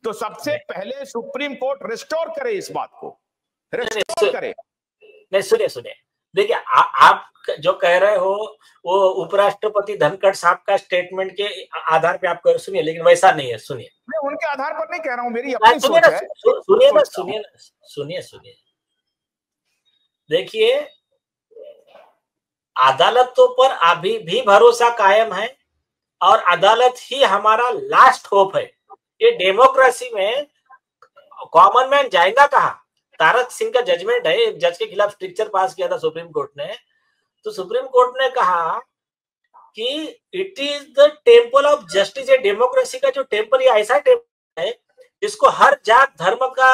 तो सबसे पहले सुप्रीम कोर्ट रिस्टोर करे, इस बात को रिस्टोर करे। नहीं सुनिए, देखिए आप जो कह रहे हो वो उपराष्ट्रपति धनखड़ साहब का स्टेटमेंट के आधार पे आप सुनिए, लेकिन वैसा नहीं है। सुनिए, मैं उनके आधार पर नहीं कह रहा हूं, मेरी अपनी सोच है। सुनिए, देखिए अदालतों पर अभी भी भरोसा कायम है और अदालत ही हमारा लास्ट होप है। ये डेमोक्रेसी में कॉमन मैन जाएगा कहाँ? तारक सिंह का जजमेंट है, एक जज के खिलाफ स्ट्रिक्चर पास किया था सुप्रीम कोर्ट ने, तो सुप्रीम कोर्ट ने कहा कि it is the temple of justice. ये डेमोक्रेसी का जो टेम्पल, ये ऐसा टेम्पल है जिसको हर जात धर्म का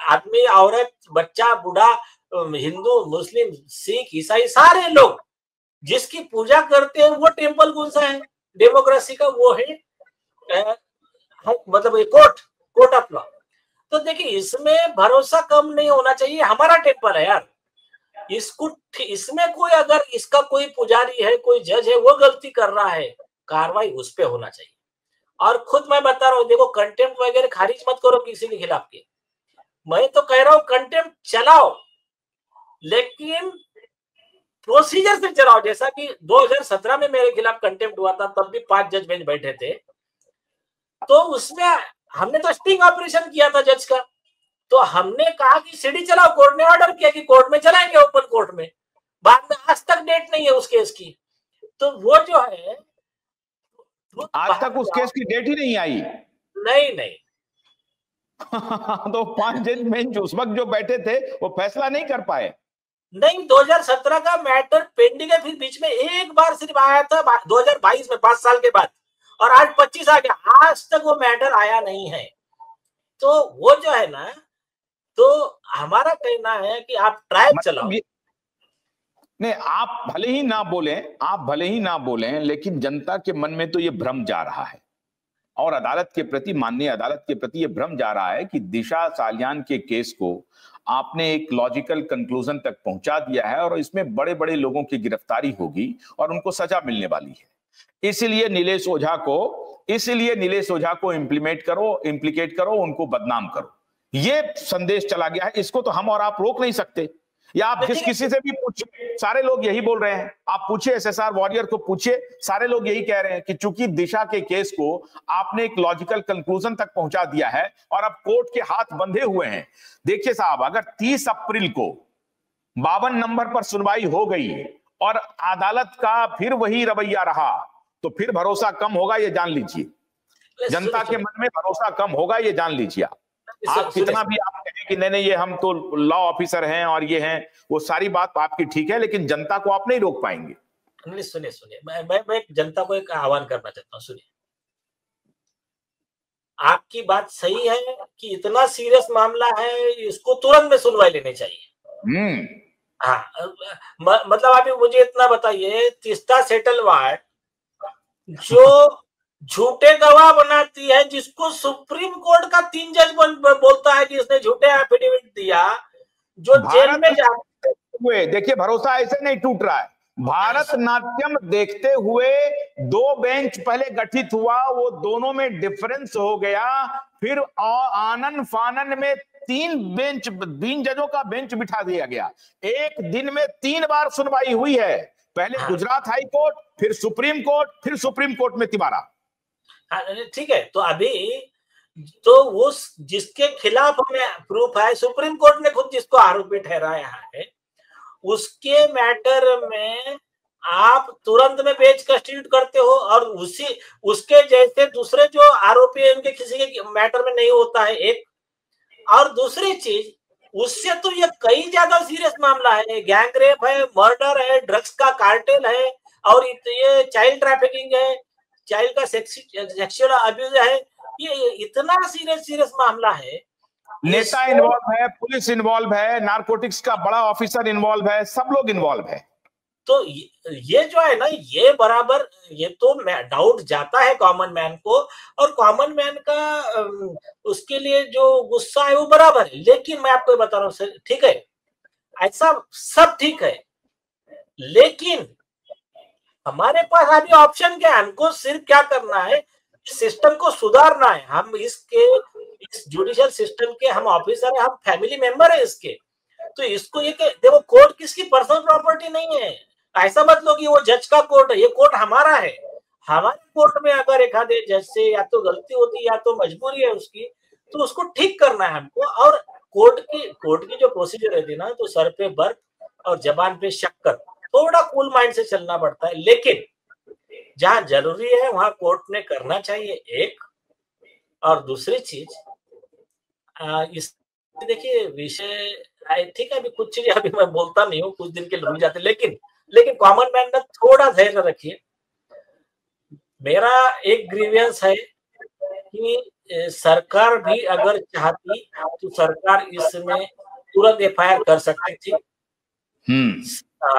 आदमी, औरत, बच्चा, बूढ़ा, हिंदू, मुस्लिम, सिख, ईसाई, सारे लोग जिसकी पूजा करते हैं, वो टेम्पल कौन सा है डेमोक्रेसी का? वो है मतलब ये कोर्ट ऑफ लॉ। तो देखिए इसमें भरोसा कम नहीं होना चाहिए, हमारा टेम्पल है यार। इसमें कोई अगर इसका कोई पुजारी है, कोई जज है, वो गलती कर रहा है, कार्रवाई उस पर होना चाहिए। और खुद मैं बता रहा हूँ, देखो कंटेम्प्ट वगैरह खारिज मत करो किसी के खिलाफ के, मैं तो कह रहा हूँ कंटेम्प्ट चलाओ, लेकिन प्रोसीजर से चलाओ। जैसा कि 2017 में मेरे खिलाफ कंटेम्प्ट हुआ था, तब भी 5 जज बेंच बैठे थे, तो उसमें हमने तो स्टिंग ऑपरेशन किया था जज का। तो हमने कहा कि सीडी चलाओ, कोर्ट ने ऑर्डर किया कि कोर्ट में चलाएंगे, ओपन कोर्ट में। बाद में आज तक डेट नहीं है उस केस की। तो वो जो है आज तक उस केस की डेट ही नहीं आई। नहीं तो 5 जज बेंच उस वक्त जो बैठे थे वो फैसला नहीं कर पाए। नहीं, 2017 का मैटर पेंडिंग है, फिर बीच में एक बार सिर्फ आया था 2022 में, 5 साल के बाद, और आज 25 आ गया, आज तक वो मैटर आया नहीं है। तो वो जो है ना, तो हमारा कहना है कि आप ट्रायल चलाओ। नहीं, आप भले ही ना बोलें, लेकिन जनता के मन में तो ये भ्रम जा रहा है, और अदालत के प्रति, माननीय अदालत के प्रति ये भ्रम जा रहा है कि दिशा सालियान के केस को आपने एक लॉजिकल कंक्लूजन तक पहुंचा दिया है और इसमें बड़े बड़े लोगों की गिरफ्तारी होगी और उनको सजा मिलने वाली है। इसलिए नीलेश ओझा को इम्प्लीकेट करो, उनको बदनाम करो, ये संदेश चला गया है। इसको तो हम और आप रोक नहीं सकते, या आप किसी से भी पूछिए, सारे लोग यही बोल रहे हैं। आप पूछिए एसएसआर वॉरियर को, पूछिए, सारे लोग यही कह रहे हैं कि चूंकि दिशा के केस को आपने एक लॉजिकल कंक्लूजन तक पहुंचा दिया है और अब कोर्ट के हाथ बंधे हुए हैं। देखिए साहब, अगर 30 अप्रैल को 52 नंबर पर सुनवाई हो गई और अदालत का फिर वही रवैया रहा, तो फिर भरोसा कम होगा, ये जान लीजिए। जनता के मन में भरोसा कम होगा, ये जान लीजिए। आप कितना भी आप कहें कि नहीं ये हम तो लॉ ऑफिसर हैं और ये हैं, वो सारी बात आपकी ठीक है, लेकिन जनता को आप नहीं रोक पाएंगे। नहीं, सुनिए, मैं जनता को एक आह्वान करना चाहता हूँ। सुनिए, आपकी बात सही है कि इतना सीरियस मामला है, इसको तुरंत में सुनवाई लेनी चाहिए। हाँ, मतलब आप मुझे इतना बताइए, तीस्ता सेटलवाड जो झूठे गवाह बनाती है, जिसको सुप्रीम कोर्ट का 3 जज बोलता है कि इसने झूठे एफिडेविट दिया, जो जेल में जाते हुए, देखिए भरोसा ऐसे नहीं टूट रहा है। भारतनाट्यम देखते हुए 2 बेंच पहले गठित हुआ, वो दोनों में डिफरेंस हो गया, फिर आनन फानन में 3 जजों का बेंच बिठा दिया गया। एक दिन में 3 बार सुनवाई हुई है, पहले गुजरात हाई कोर्ट, फिर सुप्रीम कोर्ट, फिर सुप्रीम कोर्ट में तिवारा। ठीक है, तो अभी तो वो जिसके खिलाफ हमें प्रूफ है, सुप्रीम कोर्ट ने खुद जिसको आरोपी ठहराया है, उसके मैटर में आप तुरंत में बेंच कंस्टिट्यूट करते हो, और उसके जैसे दूसरे जो आरोपी है उनके किसी के मैटर में नहीं होता है। एक और दूसरी चीज, उससे तो ये कई ज्यादा सीरियस मामला है, गैंग रेप है, मर्डर है, ड्रग्स का कार्टेल है, और ये चाइल्ड ट्रैफिकिंग है, चाइल्ड का सेक्सुअल अब्यूज है। ये इतना सीरियस मामला है। नेता इन्वॉल्व है, पुलिस इन्वॉल्व है, नारकोटिक्स का बड़ा ऑफिसर इन्वॉल्व है, सब लोग इन्वॉल्व है। तो ये जो है ना, ये बराबर, ये तो डाउट जाता है कॉमन मैन को, और कॉमन मैन का उसके लिए जो गुस्सा है वो बराबर है। लेकिन मैं आपको बता रहा हूँ, ठीक है, ऐसा सब ठीक है, लेकिन हमारे पास अभी ऑप्शन क्या है? हमको सिर्फ क्या करना है, इस सिस्टम को सुधारना है। हम इस जुडिशियल सिस्टम के हम ऑफिसर है, हम फैमिली मेंबर है इसके। तो इसको ये देखो, कोर्ट किसकी पर्सनल प्रॉपर्टी नहीं है। ऐसा मत लो कि वो जज का कोर्ट है, ये कोर्ट हमारा है। हमारे कोर्ट में अगर एक आधे जज से या तो गलती होती या तो मजबूरी है उसकी, तो उसको ठीक करना है हमको। और कोर्ट की जो प्रोसीजर रहती है ना, तो सर पे बर्फ और जबान पे शक्कर, थोड़ा कूल माइंड से चलना पड़ता है। लेकिन जहां जरूरी है वहां कोर्ट ने करना चाहिए, एक। और दूसरी चीज, इस देखिए विषय ठीक है, अभी कुछ चीजें अभी मैं बोलता नहीं हूँ, कुछ दिन के लिए रुक जाते, लेकिन कॉमन मैन में थोड़ा धैर्य रखिए। मेरा एक ग्रीवियंस है कि सरकार भी अगर चाहती तो सरकार इसमें तुरंत एफआईआर कर सकती थी।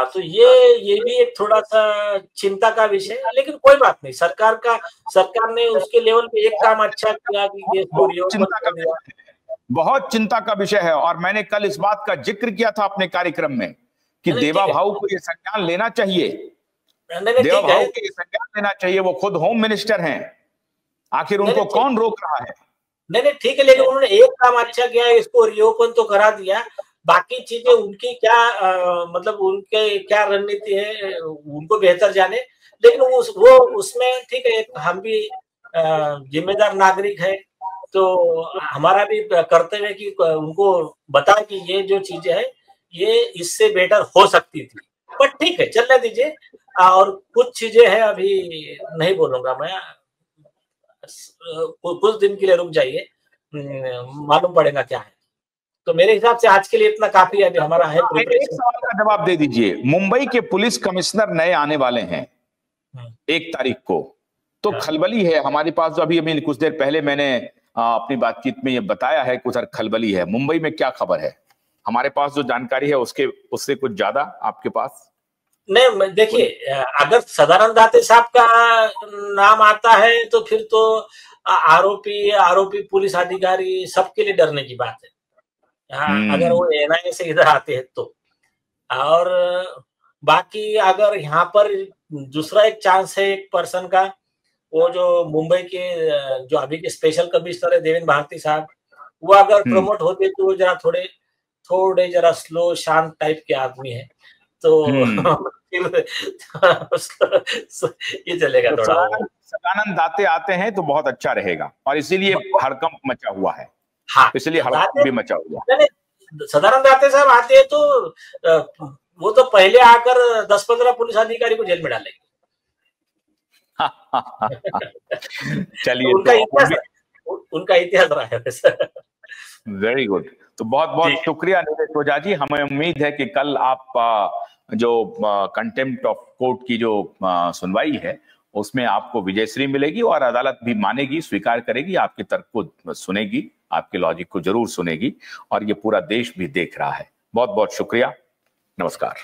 तो ये भी एक थोड़ा सा चिंता का विषय है, लेकिन कोई बात नहीं। सरकार ने उसके लेवल पे एक काम अच्छा किया कि इसको रिओपन कर दिया। बहुत चिंता का विषय है। और मैंने कल इस बात का जिक्र किया था अपने कार्यक्रम में कि देवा भाऊ को ये संज्ञान लेना चाहिए, देवा भाऊ को ये संज्ञान लेना चाहिए। वो खुद होम मिनिस्टर हैं, आखिर उनको कौन रोक रहा है? नहीं ठीक है, लेकिन उन्होंने एक काम अच्छा किया है, इसको रिओपन तो करा दिया। बाकी चीजें उनकी क्या मतलब उनके क्या रणनीति है उनको बेहतर जाने। लेकिन वो उसमें ठीक है, हम भी जिम्मेदार नागरिक है, तो हमारा भी कर्तव्य है कि उनको बता कि ये जो चीजें है ये इससे बेटर हो सकती थी। पर ठीक है, चलने दीजिए। और कुछ चीजें हैं अभी नहीं बोलूंगा मैं, कुछ दिन के लिए रुक जाइए, मालूम पड़ेगा क्या है। तो मेरे हिसाब से आज के लिए इतना काफी है, अभी हमारा है। एक सवाल का जवाब दे दीजिए। मुंबई के पुलिस कमिश्नर नए आने वाले हैं 1 तारीख को, तो खलबली है हमारे पास। अभी कुछ देर पहले मैंने अपनी बातचीत में ये बताया है कि उधर खलबली है। मुंबई में क्या खबर है? हमारे पास जो जानकारी है उससे कुछ ज्यादा आपके पास? नहीं, देखिए, अगर सदानंद दाते साहब का नाम आता है तो फिर तो आरोपी पुलिस अधिकारी सबके लिए डरने की बात है। अगर वो एनआईए से इधर आते हैं तो। और बाकी अगर यहाँ पर दूसरा एक चांस है एक पर्सन का, वो जो मुंबई के जो अभी के स्पेशल कमिश्नर है देवेंद्र भारती साहब, वो अगर प्रमोट होते तो वो जरा थोड़े जरा स्लो शांत टाइप के आदमी है, तो ये चलेगा तो थोड़ा। सदानंद दाते आते हैं तो बहुत अच्छा रहेगा, और इसीलिए हड़कंप मचा हुआ है। हाँ, इसलिए हड़कंप भी मचा हुआ है। सदानंद दाते साहब आते हैं तो वो तो पहले आकर 10-15 पुलिस अधिकारी को जेल में डालेंगे। चलिए, उनका इतिहास रहा है। Very good. तो बहुत बहुत शुक्रिया नीलेश ओझा जी। हमें उम्मीद है कि कल आप जो कंटेम्प्ट ऑफ कोर्ट की जो सुनवाई है उसमें आपको विजयश्री मिलेगी, और अदालत भी मानेगी, स्वीकार करेगी, आपके तर्क को सुनेगी, आपके लॉजिक को जरूर सुनेगी, और ये पूरा देश भी देख रहा है। बहुत बहुत शुक्रिया, नमस्कार।